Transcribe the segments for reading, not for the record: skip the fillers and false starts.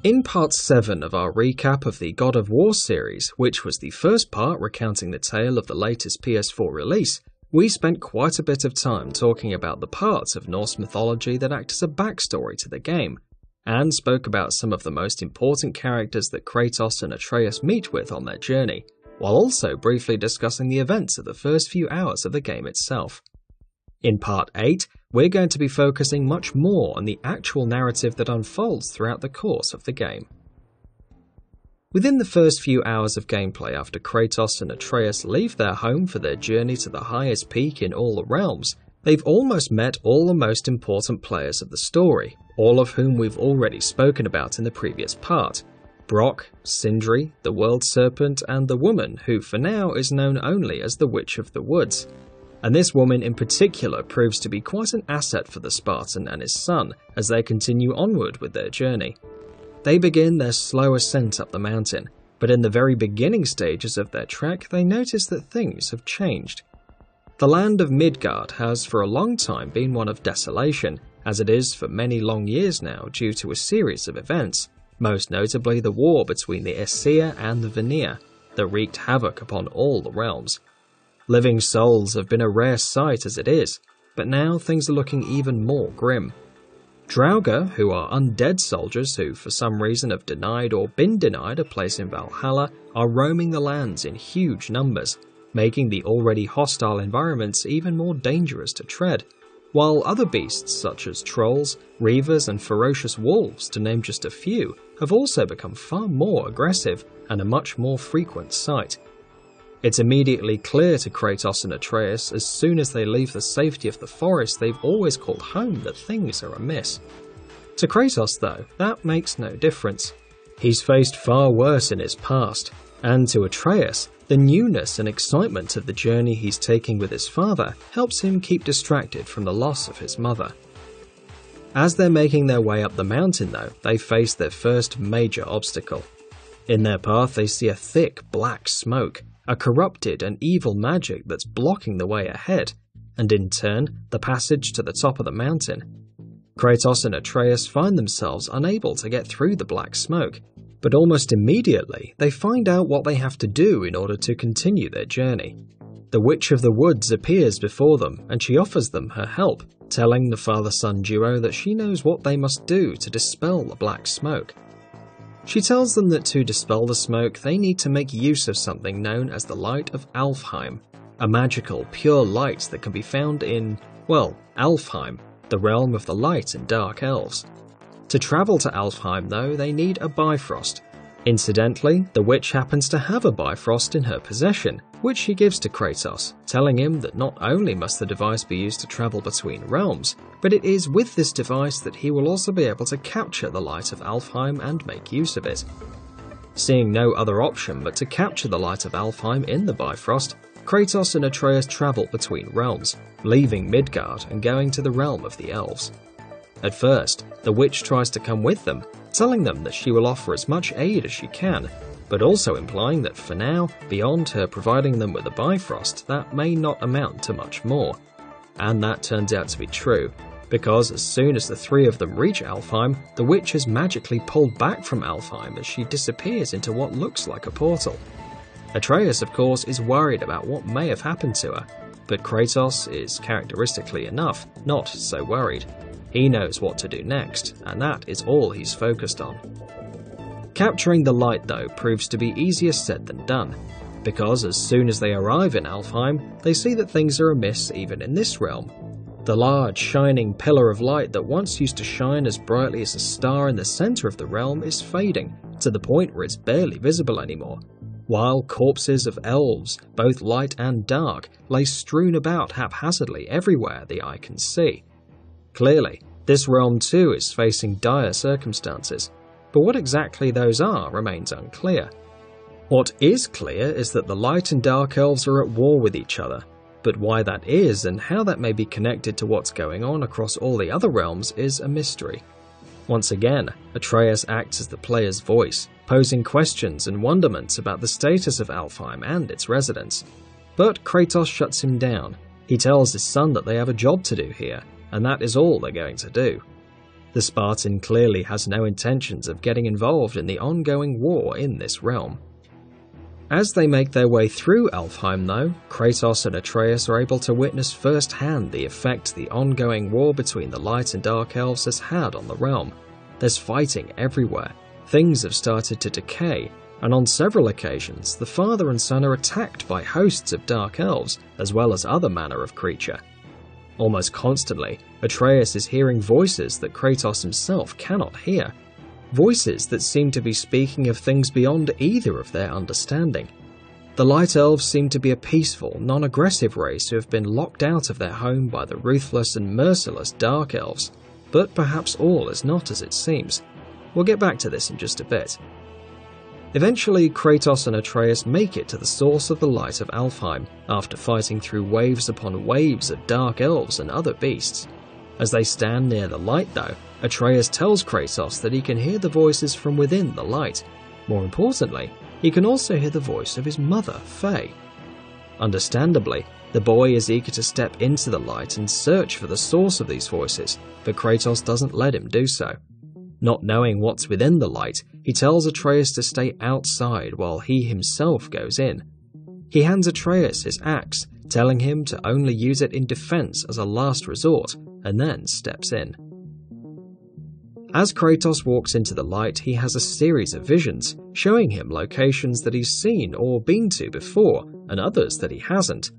In part 7 of our recap of the God of War series, which was the first part recounting the tale of the latest PS4 release, we spent quite a bit of time talking about the parts of Norse mythology that act as a backstory to the game, and spoke about some of the most important characters that Kratos and Atreus meet with on their journey, while also briefly discussing the events of the first few hours of the game itself. In part 8, we're going to be focusing much more on the actual narrative that unfolds throughout the course of the game. Within the first few hours of gameplay after Kratos and Atreus leave their home for their journey to the highest peak in all the realms, they've almost met all the most important players of the story, all of whom we've already spoken about in the previous part. Brock, Sindri, the World Serpent, and the woman who for now is known only as the Witch of the Woods. And this woman in particular proves to be quite an asset for the Spartan and his son as they continue onward with their journey. They begin their slow ascent up the mountain, but in the very beginning stages of their trek they notice that things have changed. The land of Midgard has for a long time been one of desolation, as it is for many long years now due to a series of events, most notably the war between the Aesir and the Vanir, that wreaked havoc upon all the realms. Living souls have been a rare sight as it is, but now things are looking even more grim. Draugr, who are undead soldiers who for some reason have denied or been denied a place in Valhalla, are roaming the lands in huge numbers, making the already hostile environments even more dangerous to tread, while other beasts such as trolls, reavers and ferocious wolves, to name just a few, have also become far more aggressive and a much more frequent sight. It's immediately clear to Kratos and Atreus as soon as they leave the safety of the forest they've always called home that things are amiss. To Kratos though, that makes no difference. He's faced far worse in his past, and to Atreus, the newness and excitement of the journey he's taking with his father helps him keep distracted from the loss of his mother. As they're making their way up the mountain though, they face their first major obstacle. In their path they see a thick black smoke, a corrupted and evil magic that's blocking the way ahead, and in turn, the passage to the top of the mountain. Kratos and Atreus find themselves unable to get through the black smoke, but almost immediately they find out what they have to do in order to continue their journey. The Witch of the Woods appears before them, and she offers them her help, telling the father-son duo that she knows what they must do to dispel the black smoke. She tells them that to dispel the smoke, they need to make use of something known as the Light of Alfheim, a magical, pure light that can be found in, well, Alfheim, the realm of the light and dark elves. To travel to Alfheim, though, they need a Bifrost. Incidentally, the witch happens to have a Bifrost in her possession, which she gives to Kratos, telling him that not only must the device be used to travel between realms, but it is with this device that he will also be able to capture the light of Alfheim and make use of it. Seeing no other option but to capture the light of Alfheim in the Bifrost, Kratos and Atreus travel between realms, leaving Midgard and going to the realm of the elves. At first, the witch tries to come with them, telling them that she will offer as much aid as she can, but also implying that for now, beyond her providing them with a Bifrost, that may not amount to much more. And that turns out to be true, because as soon as the three of them reach Alfheim, the witch is magically pulled back from Alfheim as she disappears into what looks like a portal. Atreus, of course, is worried about what may have happened to her, but Kratos is, characteristically enough, not so worried. He knows what to do next, and that is all he's focused on. Capturing the light, though, proves to be easier said than done, because as soon as they arrive in Alfheim, they see that things are amiss even in this realm. The large, shining pillar of light that once used to shine as brightly as a star in the center of the realm is fading, to the point where it's barely visible anymore, while corpses of elves, both light and dark, lay strewn about haphazardly everywhere the eye can see. Clearly, this realm too is facing dire circumstances, but what exactly those are remains unclear. What is clear is that the light and dark elves are at war with each other, but why that is and how that may be connected to what's going on across all the other realms is a mystery. Once again, Atreus acts as the player's voice, posing questions and wonderments about the status of Alfheim and its residents. But Kratos shuts him down. He tells his son that they have a job to do here, and that is all they're going to do. The Spartan clearly has no intentions of getting involved in the ongoing war in this realm. As they make their way through Alfheim though, Kratos and Atreus are able to witness firsthand the effect the ongoing war between the Light and Dark Elves has had on the realm. There's fighting everywhere, things have started to decay, and on several occasions the father and son are attacked by hosts of Dark Elves as well as other manner of creature. Almost constantly, Atreus is hearing voices that Kratos himself cannot hear. Voices that seem to be speaking of things beyond either of their understanding. The Light Elves seem to be a peaceful, non-aggressive race who have been locked out of their home by the ruthless and merciless Dark Elves, but perhaps all is not as it seems. We'll get back to this in just a bit. Eventually, Kratos and Atreus make it to the source of the light of Alfheim, after fighting through waves upon waves of Dark Elves and other beasts. As they stand near the light though, Atreus tells Kratos that he can hear the voices from within the light. More importantly, he can also hear the voice of his mother, Faye. Understandably, the boy is eager to step into the light and search for the source of these voices, but Kratos doesn't let him do so. Not knowing what's within the light, he tells Atreus to stay outside while he himself goes in. He hands Atreus his axe, telling him to only use it in defense as a last resort, and then steps in. As Kratos walks into the light, he has a series of visions, showing him locations that he's seen or been to before, and others that he hasn't.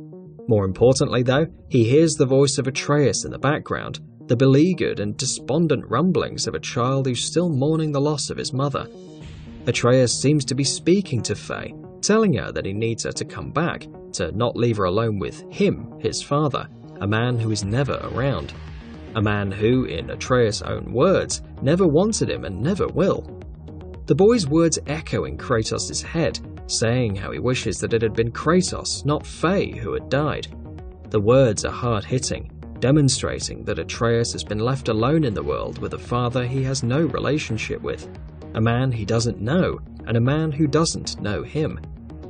More importantly though, he hears the voice of Atreus in the background, the beleaguered and despondent rumblings of a child who's still mourning the loss of his mother. Atreus seems to be speaking to Faye, telling her that he needs her to come back, to not leave her alone with him, his father, a man who is never around. A man who, in Atreus' own words, never wanted him and never will. The boy's words echo in Kratos' head, saying how he wishes that it had been Kratos, not Faye, who had died. The words are hard-hitting, demonstrating that Atreus has been left alone in the world with a father he has no relationship with, a man he doesn't know, and a man who doesn't know him.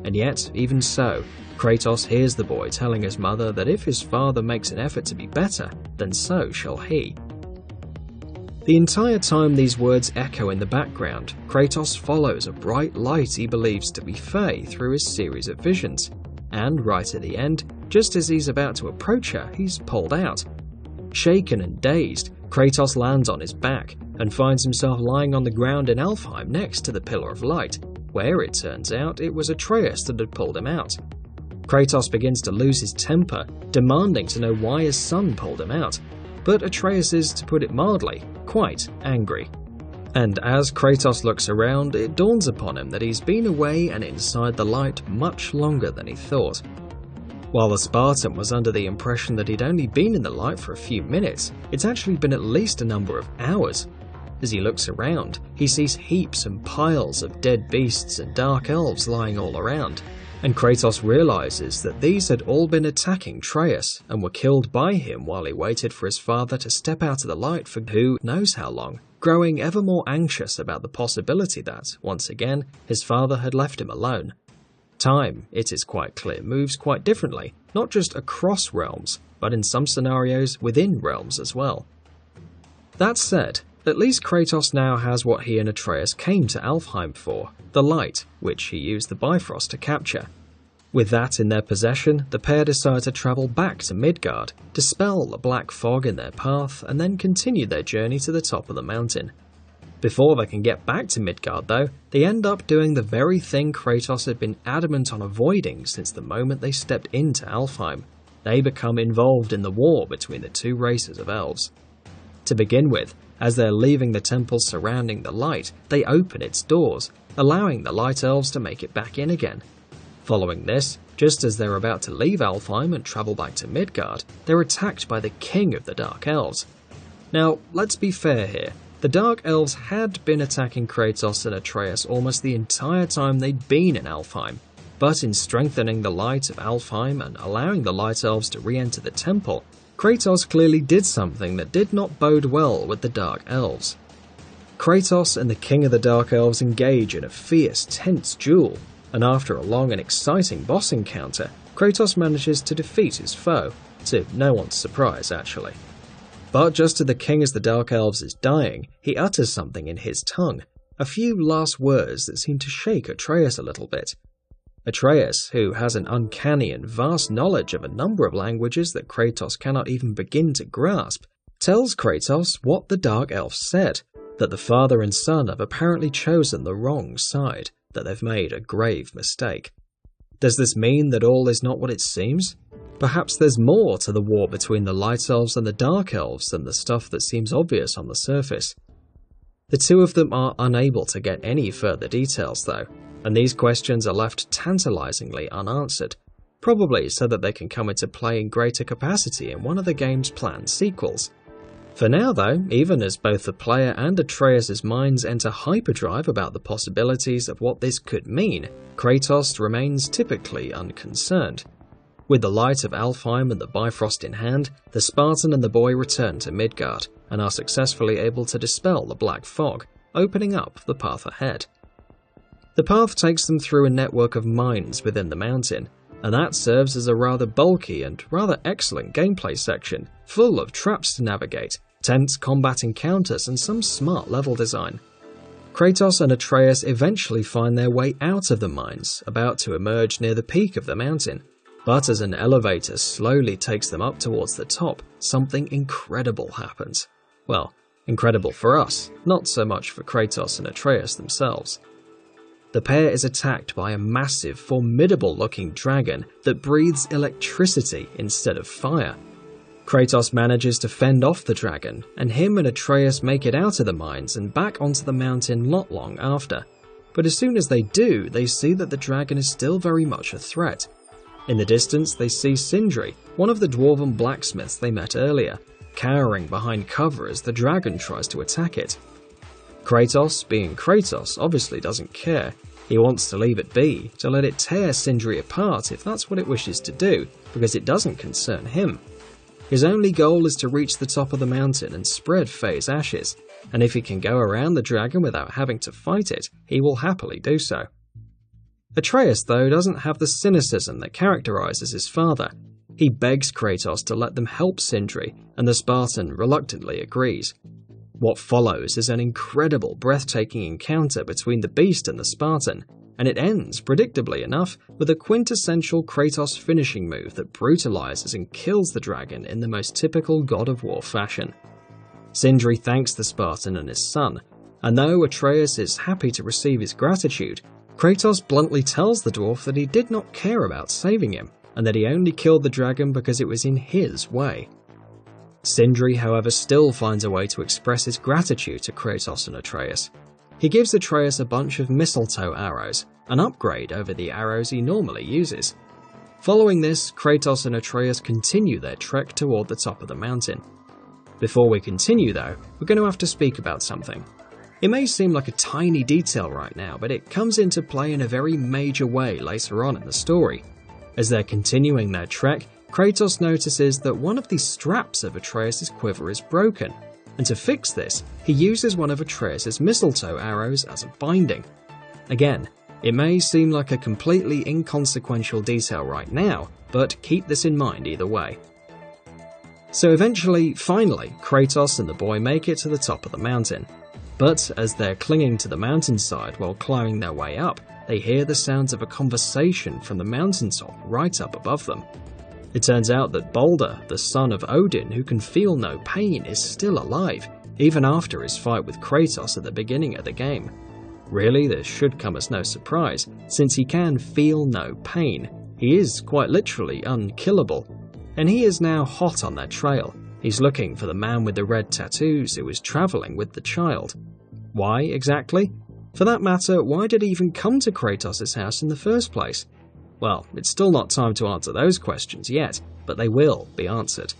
And yet, even so, Kratos hears the boy telling his mother that if his father makes an effort to be better, then so shall he. The entire time these words echo in the background, Kratos follows a bright light he believes to be Faye through his series of visions, and right at the end, just as he's about to approach her, he's pulled out. Shaken and dazed, Kratos lands on his back and finds himself lying on the ground in Alfheim next to the Pillar of Light, where it turns out it was Atreus that had pulled him out. Kratos begins to lose his temper, demanding to know why his son pulled him out, but Atreus is, to put it mildly, quite angry. And as Kratos looks around, it dawns upon him that he's been away and inside the light much longer than he thought. While the Spartan was under the impression that he'd only been in the light for a few minutes, it's actually been at least a number of hours. As he looks around, he sees heaps and piles of dead beasts and dark elves lying all around, and Kratos realizes that these had all been attacking Atreus and were killed by him while he waited for his father to step out of the light for who knows how long, growing ever more anxious about the possibility that, once again, his father had left him alone. Time, it is quite clear, moves quite differently, not just across realms, but in some scenarios within realms as well. That said, at least Kratos now has what he and Atreus came to Alfheim for, the light, which he used the Bifrost to capture. With that in their possession, the pair decide to travel back to Midgard, dispel the black fog in their path, and then continue their journey to the top of the mountain. Before they can get back to Midgard though, they end up doing the very thing Kratos had been adamant on avoiding since the moment they stepped into Alfheim. They become involved in the war between the two races of elves. To begin with, as they're leaving the temple surrounding the light, they open its doors, allowing the light elves to make it back in again. Following this, just as they're about to leave Alfheim and travel back to Midgard, they're attacked by the king of the Dark Elves. Now, let's be fair here. The Dark Elves had been attacking Kratos and Atreus almost the entire time they'd been in Alfheim, but in strengthening the light of Alfheim and allowing the Light Elves to re-enter the temple, Kratos clearly did something that did not bode well with the Dark Elves. Kratos and the King of the Dark Elves engage in a fierce, tense duel, and after a long and exciting boss encounter, Kratos manages to defeat his foe, to no one's surprise actually. But just as the king of the Dark Elves is dying, he utters something in his tongue, a few last words that seem to shake Atreus a little bit. Atreus, who has an uncanny and vast knowledge of a number of languages that Kratos cannot even begin to grasp, tells Kratos what the Dark Elves said, that the father and son have apparently chosen the wrong side, that they've made a grave mistake. Does this mean that all is not what it seems? Perhaps there's more to the war between the Light Elves and the Dark Elves than the stuff that seems obvious on the surface. The two of them are unable to get any further details though, and these questions are left tantalizingly unanswered, probably so that they can come into play in greater capacity in one of the game's planned sequels. For now though, even as both the player and Atreus' minds enter hyperdrive about the possibilities of what this could mean, Kratos remains typically unconcerned. With the light of Alfheim and the Bifrost in hand, the Spartan and the boy return to Midgard, and are successfully able to dispel the black fog, opening up the path ahead. The path takes them through a network of mines within the mountain, and that serves as a rather bulky and rather excellent gameplay section, full of traps to navigate, tense combat encounters and some smart level design. Kratos and Atreus eventually find their way out of the mines, about to emerge near the peak of the mountain. But as an elevator slowly takes them up towards the top, something incredible happens. Well, incredible for us, not so much for Kratos and Atreus themselves. The pair is attacked by a massive, formidable-looking dragon that breathes electricity instead of fire. Kratos manages to fend off the dragon, and him and Atreus make it out of the mines and back onto the mountain not long after. But as soon as they do, they see that the dragon is still very much a threat. In the distance, they see Sindri, one of the dwarven blacksmiths they met earlier, cowering behind cover as the dragon tries to attack it. Kratos, being Kratos, obviously doesn't care. He wants to leave it be, to let it tear Sindri apart if that's what it wishes to do, because it doesn't concern him. His only goal is to reach the top of the mountain and spread Faye's ashes, and if he can go around the dragon without having to fight it, he will happily do so. Atreus, though, doesn't have the cynicism that characterizes his father. He begs Kratos to let them help Sindri, and the Spartan reluctantly agrees. What follows is an incredible, breathtaking encounter between the beast and the Spartan, and it ends, predictably enough, with a quintessential Kratos finishing move that brutalizes and kills the dragon in the most typical God of War fashion. Sindri thanks the Spartan and his son, and though Atreus is happy to receive his gratitude, Kratos bluntly tells the dwarf that he did not care about saving him, and that he only killed the dragon because it was in his way. Sindri, however, still finds a way to express his gratitude to Kratos and Atreus. He gives Atreus a bunch of mistletoe arrows, an upgrade over the arrows he normally uses. Following this, Kratos and Atreus continue their trek toward the top of the mountain. Before we continue though, we're going to have to speak about something. It may seem like a tiny detail right now, but it comes into play in a very major way later on in the story. As they're continuing their trek, Kratos notices that one of the straps of Atreus' quiver is broken, and to fix this, he uses one of Atreus' mistletoe arrows as a binding. Again, it may seem like a completely inconsequential detail right now, but keep this in mind either way. So eventually, finally, Kratos and the boy make it to the top of the mountain. But as they're clinging to the mountainside while climbing their way up, they hear the sounds of a conversation from the mountaintop right up above them. It turns out that Balder, the son of Odin who can feel no pain, is still alive, even after his fight with Kratos at the beginning of the game. Really, this should come as no surprise, since he can feel no pain. He is quite literally unkillable, and he is now hot on their trail. He's looking for the man with the red tattoos who was travelling with the child. Why exactly? For that matter, why did he even come to Kratos' house in the first place? Well, it's still not time to answer those questions yet, but they will be answered.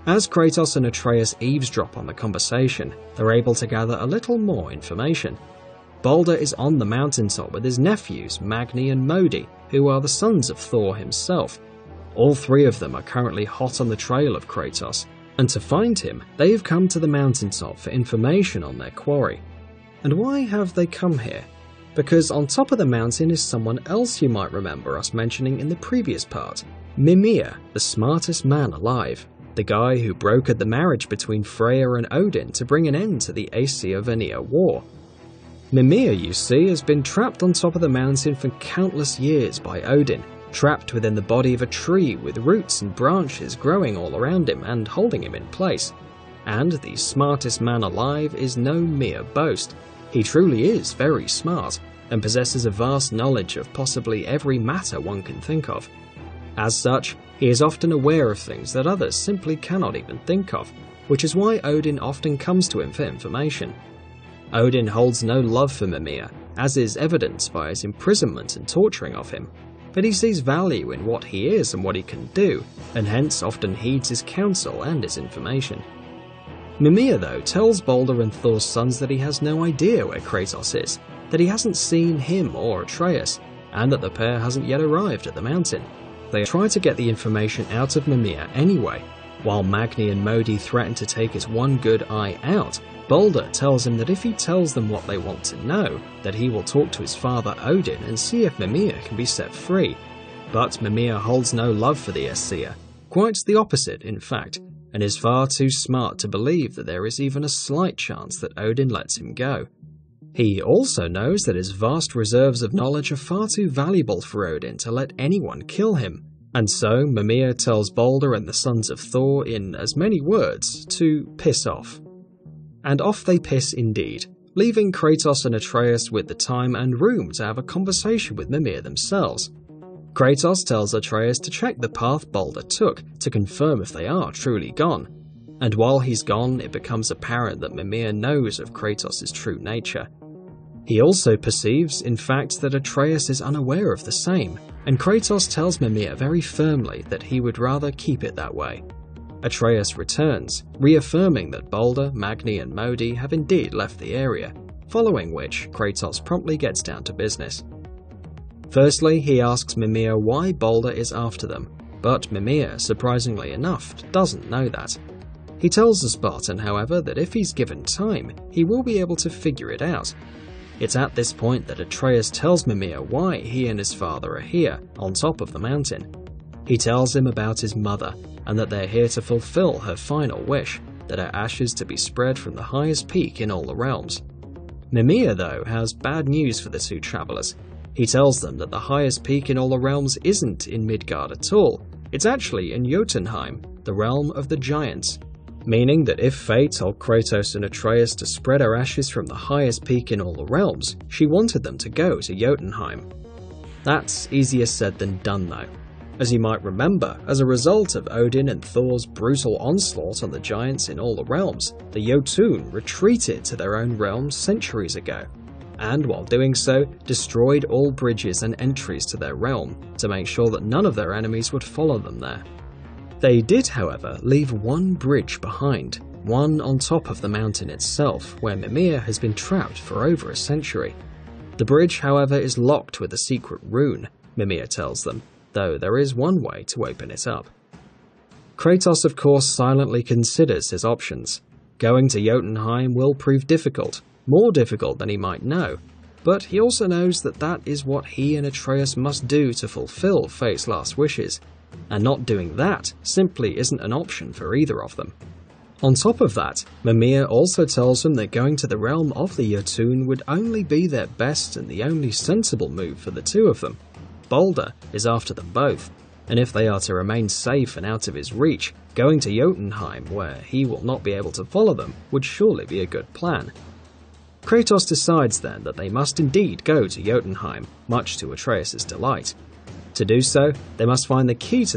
As Kratos and Atreus eavesdrop on the conversation, they're able to gather a little more information. Balder is on the mountaintop with his nephews, Magni and Modi, who are the sons of Thor himself. All three of them are currently hot on the trail of Kratos, and to find him, they have come to the mountaintop for information on their quarry. And why have they come here? Because on top of the mountain is someone else you might remember us mentioning in the previous part, Mimir, the smartest man alive. the guy who brokered the marriage between Freya and Odin to bring an end to the Aesir-Vanir war. Mimir, you see, has been trapped on top of the mountain for countless years by Odin, trapped within the body of a tree with roots and branches growing all around him and holding him in place. And the smartest man alive is no mere boast. He truly is very smart, and possesses a vast knowledge of possibly every matter one can think of. As such, he is often aware of things that others simply cannot even think of, which is why Odin often comes to him for information. Odin holds no love for Mimir, as is evidenced by his imprisonment and torturing of him, but he sees value in what he is and what he can do, and hence often heeds his counsel and his information. Mimir, though, tells Balder and Thor's sons that he has no idea where Kratos is, that he hasn't seen him or Atreus, and that the pair hasn't yet arrived at the mountain. They try to get the information out of Mimir anyway. While Magni and Modi threaten to take his one good eye out, Balder tells him that if he tells them what they want to know, that he will talk to his father Odin and see if Mimir can be set free. But Mimir holds no love for the Aesir, quite the opposite in fact, and is far too smart to believe that there is even a slight chance that Odin lets him go. He also knows that his vast reserves of knowledge are far too valuable for Odin to let anyone kill him, and so Mimir tells Balder and the sons of Thor in as many words to piss off. And off they piss indeed, leaving Kratos and Atreus with the time and room to have a conversation with Mimir themselves. Kratos tells Atreus to check the path Balder took to confirm if they are truly gone, and while he's gone it becomes apparent that Mimir knows of Kratos' true nature. He also perceives, in fact, that Atreus is unaware of the same, and Kratos tells Mimir very firmly that he would rather keep it that way. Atreus returns, reaffirming that Balder, Magni and Modi have indeed left the area, following which Kratos promptly gets down to business. Firstly, he asks Mimir why Balder is after them, but Mimir, surprisingly enough, doesn't know that. He tells the Spartan, however, that if he's given time, he will be able to figure it out. It's at this point that Atreus tells Mimir why he and his father are here, on top of the mountain. He tells him about his mother, and that they're here to fulfill her final wish, that her ashes to be spread from the highest peak in all the realms. Mimir, though, has bad news for the two travellers. He tells them that the highest peak in all the realms isn't in Midgard at all, it's actually in Jotunheim, the realm of the giants, meaning that if Fate told Kratos and Atreus to spread her ashes from the highest peak in all the realms, she wanted them to go to Jotunheim. That's easier said than done though. As you might remember, as a result of Odin and Thor's brutal onslaught on the giants in all the realms, the Jotun retreated to their own realms centuries ago, and while doing so, destroyed all bridges and entries to their realm to make sure that none of their enemies would follow them there. They did, however, leave one bridge behind, one on top of the mountain itself, where Mimir has been trapped for over a century. The bridge, however, is locked with a secret rune, Mimir tells them, though there is one way to open it up. Kratos, of course, silently considers his options. Going to Jotunheim will prove difficult, more difficult than he might know, but he also knows that that is what he and Atreus must do to fulfill Fate's last wishes, and not doing that simply isn't an option for either of them. On top of that, Mimir also tells him that going to the realm of the Jotun would only be their best and the only sensible move for the two of them. Balder is after them both, and if they are to remain safe and out of his reach, going to Jotunheim, where he will not be able to follow them, would surely be a good plan. Kratos decides then that they must indeed go to Jotunheim, much to Atreus' delight. To do so, they must find the key to